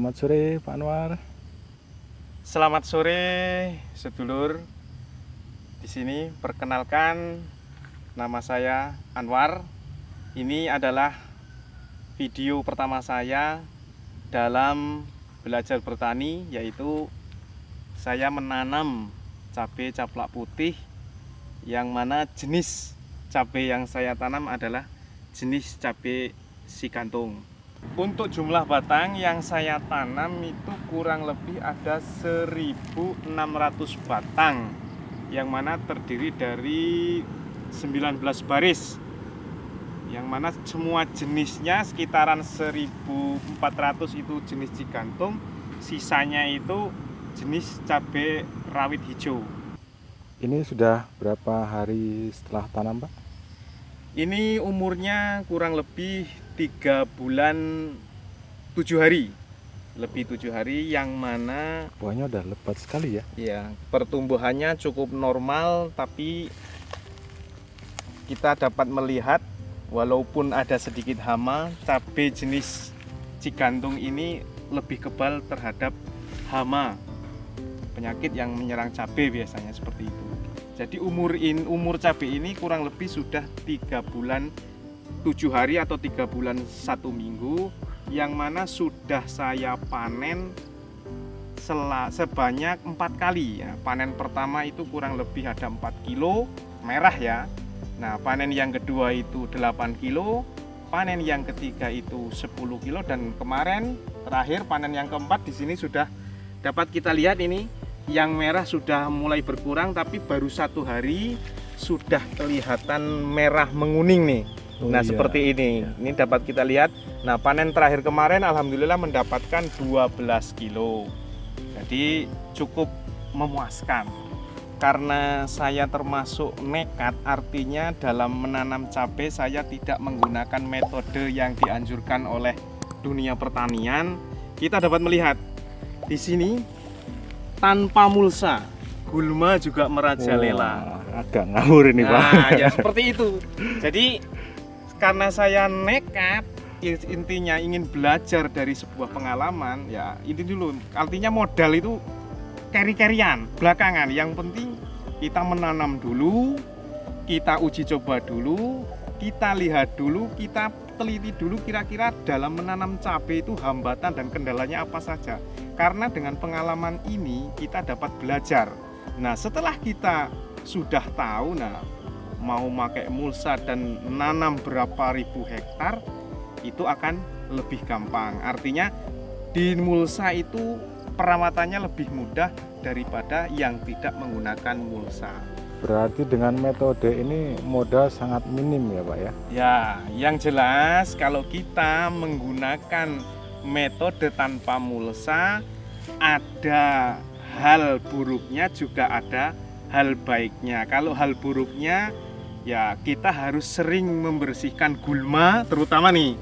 Selamat sore Pak Anwar. Selamat sore sedulur. Di sini perkenalkan, nama saya Anwar. Ini adalah video pertama saya dalam belajar bertani, yaitu saya menanam cabai caplak putih, yang mana jenis cabai yang saya tanam adalah jenis cabai sigantung. Untuk jumlah batang yang saya tanam itu kurang lebih ada 1.600 batang, yang mana terdiri dari 19 baris, yang mana semua jenisnya sekitaran 1.400 itu jenis sigantung, sisanya itu jenis cabai rawit hijau. Ini sudah berapa hari setelah tanam Pak? Ini umurnya kurang lebih 3 bulan 7 hari. Lebih 7 hari, yang mana Buahnya udah lebat sekali ya. ya, pertumbuhannya cukup normal, tapi kita dapat melihat walaupun ada sedikit hama, cabai jenis sigantung ini lebih kebal terhadap hama, penyakit yang menyerang cabai biasanya seperti itu. Jadi umur cabai ini kurang lebih sudah 3 bulan 7 hari atau 3 bulan 1 minggu, yang mana sudah saya panen sebanyak 4 kali ya. Panen pertama itu kurang lebih ada 4 kilo merah ya. Nah, panen yang kedua itu 8 kilo, panen yang ketiga itu 10 kilo, dan kemarin terakhir panen yang keempat di sini sudah dapat kita lihat ini. Yang merah sudah mulai berkurang, tapi baru 1 hari sudah kelihatan merah menguning nih. Nah, seperti ini. Ini dapat kita lihat. Nah, panen terakhir kemarin alhamdulillah mendapatkan 12 kilo. Jadi cukup memuaskan. Karena saya termasuk nekat, artinya dalam menanam cabai saya tidak menggunakan metode yang dianjurkan oleh dunia pertanian. Kita dapat melihat di sini tanpa mulsa, gulma juga merajalela. Agak ngawur ini Pak. Nah, ya seperti itu. Jadi karena saya nekat, intinya ingin belajar dari sebuah pengalaman, ya ini dulu. Artinya modal itu carry-carryan belakangan. Yang penting kita menanam dulu, kita uji coba dulu, kita lihat dulu, kita teliti dulu kira-kira dalam menanam cabai itu hambatan dan kendalanya apa saja. Karena dengan pengalaman ini kita dapat belajar. Nah, setelah kita sudah tahu, nah mau pakai mulsa dan nanam berapa ribu hektar, itu akan lebih gampang. Artinya di mulsa itu perawatannya lebih mudah daripada yang tidak menggunakan mulsa. Berarti dengan metode ini modal sangat minim ya Pak ya? Ya, yang jelas kalau kita menggunakan metode tanpa mulsa, ada hal buruknya juga ada hal baiknya. Kalau hal buruknya, ya kita harus sering membersihkan gulma, terutama nih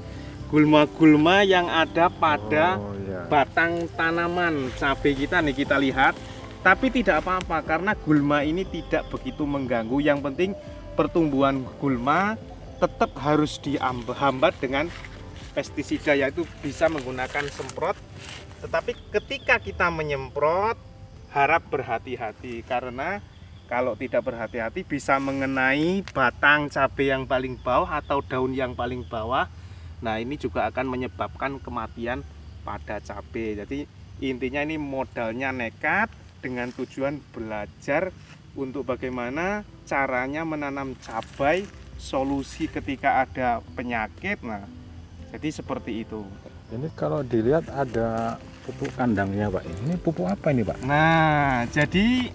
gulma-gulma yang ada pada batang tanaman cabai kita nih, kita lihat. Tapi tidak apa-apa karena gulma ini tidak begitu mengganggu. Yang penting pertumbuhan gulma tetap harus dihambat dengan pestisida, yaitu bisa menggunakan semprot. Tetapi ketika kita menyemprot, harap berhati-hati, karena kalau tidak berhati-hati bisa mengenai batang cabai yang paling bawah atau daun yang paling bawah. Nah, ini juga akan menyebabkan kematian pada cabai. Jadi intinya ini modalnya nekat dengan tujuan belajar untuk bagaimana caranya menanam cabai, solusi ketika ada penyakit. Nah, jadi seperti itu. Ini kalau dilihat ada pupuk kandangnya Pak. Ini pupuk apa ini Pak? Nah, jadi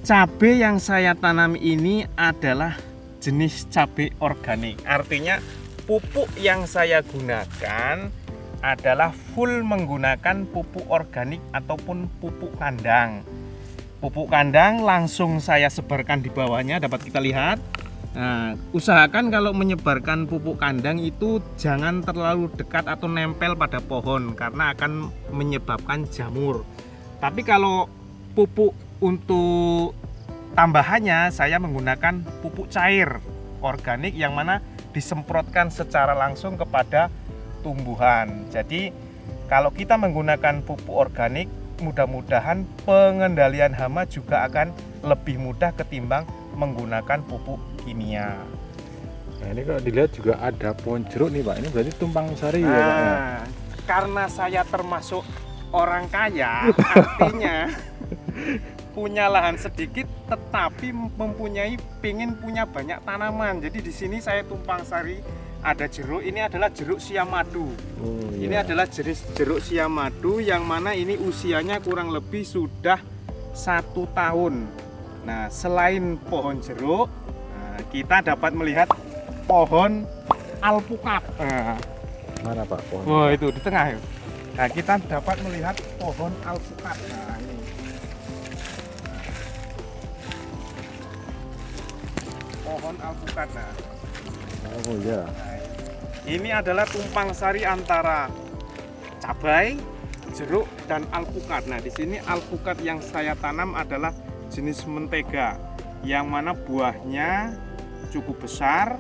cabai yang saya tanam ini adalah jenis cabai organik. Artinya pupuk yang saya gunakan adalah full menggunakan pupuk organik ataupun pupuk kandang. Pupuk kandang langsung saya sebarkan di bawahnya, dapat kita lihat. Nah, usahakan kalau menyebarkan pupuk kandang itu jangan terlalu dekat atau nempel pada pohon, karena akan menyebabkan jamur. Tapi kalau pupuk untuk tambahannya, saya menggunakan pupuk cair organik yang mana disemprotkan secara langsung kepada tumbuhan. Jadi Kalau kita menggunakan pupuk organik, mudah-mudahan pengendalian hama juga akan lebih mudah ketimbang menggunakan pupuk kimia. Nah, ini kalau dilihat juga ada pohon jeruk nih Pak. Ini berarti tumpang sari ya Pak. Ya? Nah, karena saya termasuk orang kaya, artinya punya lahan sedikit tetapi pengen punya banyak tanaman. Jadi di sini saya tumpang sari ada jeruk. Ini adalah jeruk siam madu. Oh, Ini iya. adalah jenis jeruk siam madu yang mana ini usianya kurang lebih sudah 1 tahun. Nah, selain pohon jeruk, kita dapat melihat pohon alpukat. Nah, Mana Pak pohon? wah itu di tengah. Nah, kita dapat melihat pohon alpukat. Nah, ini. Pohon alpukat. Nah, Oh iya. ini adalah tumpang sari antara cabai, jeruk, dan alpukat. Nah, di sini alpukat yang saya tanam adalah jenis mentega, yang mana buahnya cukup besar,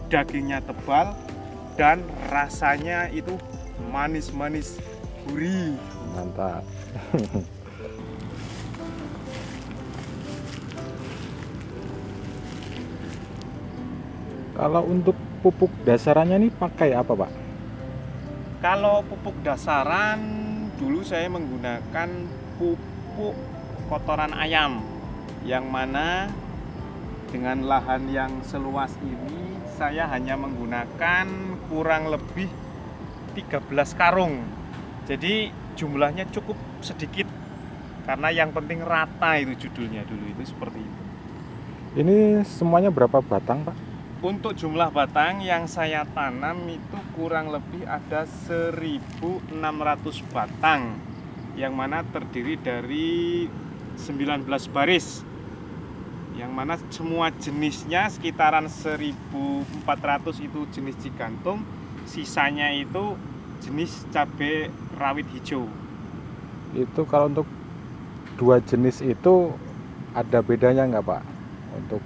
dagingnya tebal, dan rasanya itu manis-manis, gurih. Mantap. Kalau untuk pupuk dasarannya nih pakai apa Pak? Kalau pupuk dasaran, dulu saya menggunakan pupuk kotoran ayam, yang mana dengan lahan yang seluas ini saya hanya menggunakan kurang lebih 13 karung. Jadi jumlahnya cukup sedikit karena yang penting rata, itu judulnya dulu itu seperti itu. Ini semuanya berapa batang Pak? Untuk jumlah batang yang saya tanam itu kurang lebih ada 1.600 batang, yang mana terdiri dari 19 baris, yang mana semua jenisnya sekitaran 1.400 itu jenis cigantung, sisanya itu jenis cabai rawit hijau. Itu kalau untuk dua jenis itu ada bedanya nggak Pak? Untuk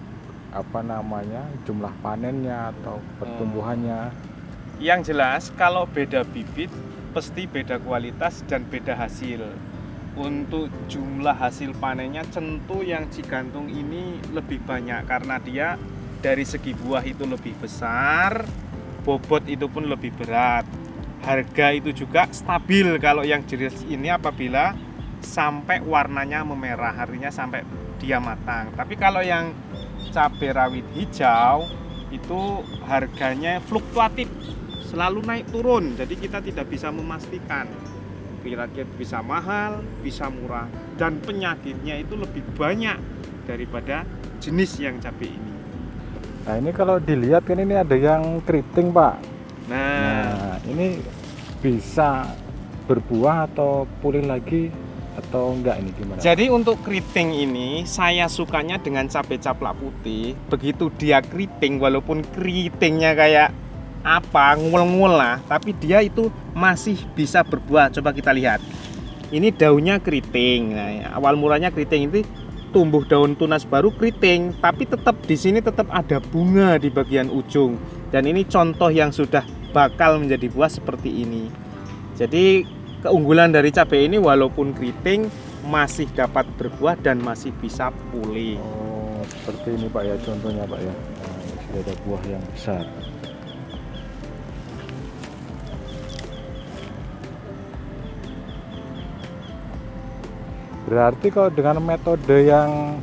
apa namanya, jumlah panennya atau pertumbuhannya? Yang jelas kalau beda bibit pasti beda kualitas dan beda hasil. Untuk jumlah hasil panennya tentu yang cigantung ini lebih banyak karena dia dari segi buah itu lebih besar, bobot itu pun lebih berat. Harga itu juga stabil kalau yang jenis ini apabila sampai warnanya memerah, artinya sampai dia matang. Tapi kalau yang cabai rawit hijau itu harganya fluktuatif, selalu naik turun, jadi kita tidak bisa memastikan kira-kira bisa mahal, bisa murah, dan penyakitnya itu lebih banyak daripada jenis yang cabai ini. Nah ini kalau dilihat kan ini ada yang keriting Pak. Nah, Nah ini bisa berbuah atau pulih lagi atau enggak, ini gimana? jadi untuk keriting ini saya sukanya dengan cabai caplak putih. Begitu dia keriting, walaupun keritingnya kayak apa, ngul-ngul lah, tapi dia itu masih bisa berbuah. Coba kita lihat. Ini daunnya keriting. Nah, awal mulanya keriting itu tumbuh daun tunas baru keriting, tapi tetap di sini tetap ada bunga di bagian ujung. Dan ini contoh yang sudah bakal menjadi buah seperti ini. Jadi keunggulan dari cabai ini walaupun keriting masih dapat berbuah dan masih bisa pulih. Oh seperti ini Pak ya, contohnya Pak ya. Nah, sudah ada buah yang besar. Berarti kalau dengan metode yang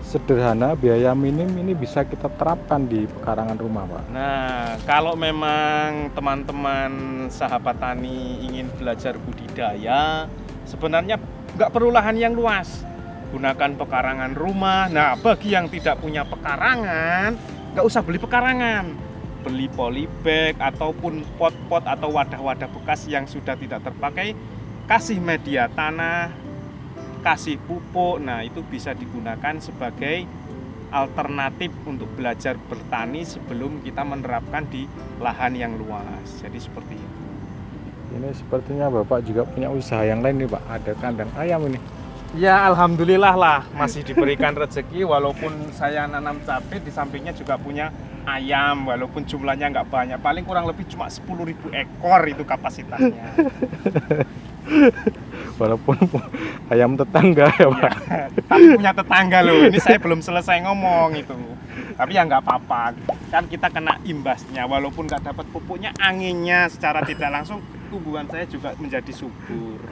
sederhana, biaya minim, ini bisa kita terapkan di pekarangan rumah Pak. Nah, kalau memang teman-teman sahabat tani ingin belajar budidaya, sebenarnya nggak perlu lahan yang luas. Gunakan pekarangan rumah. Nah, bagi yang tidak punya pekarangan, nggak usah beli pekarangan. Beli polybag ataupun pot-pot atau wadah-wadah bekas yang sudah tidak terpakai, kasih media tanah, kasih pupuk. Nah, itu bisa digunakan sebagai alternatif untuk belajar bertani sebelum kita menerapkan di lahan yang luas. Jadi seperti itu. Ini sepertinya Bapak juga punya usaha yang lain nih Pak. Ada kandang ayam ini. Ya alhamdulillah lah masih diberikan rezeki walaupun saya nanam cabai di sampingnya juga punya ayam walaupun jumlahnya nggak banyak paling kurang lebih cuma 10.000 ekor itu kapasitasnya. Walaupun ayam tetangga ya Pak. Ya, tapi punya tetangga loh ini saya belum selesai ngomong itu tapi ya nggak apa-apa kan kita kena imbasnya walaupun nggak dapat pupuknya anginnya secara tidak langsung tumbuhan saya juga menjadi subur.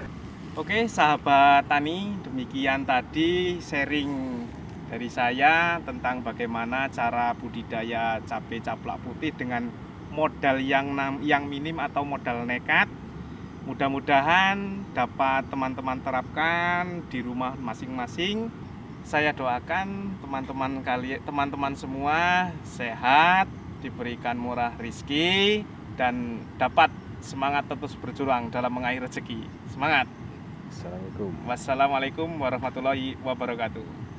Oke, sahabat tani, demikian tadi sharing dari saya tentang bagaimana cara budidaya cabai caplak putih dengan modal yang minim atau modal nekat. Mudah-mudahan dapat teman-teman terapkan di rumah masing-masing. Saya doakan teman-teman semua sehat, diberikan murah rizki dan dapat semangat terus berjuang dalam mengalir rezeki. Semangat! Assalamualaikum. Wassalamualaikum warahmatullahi wabarakatuh.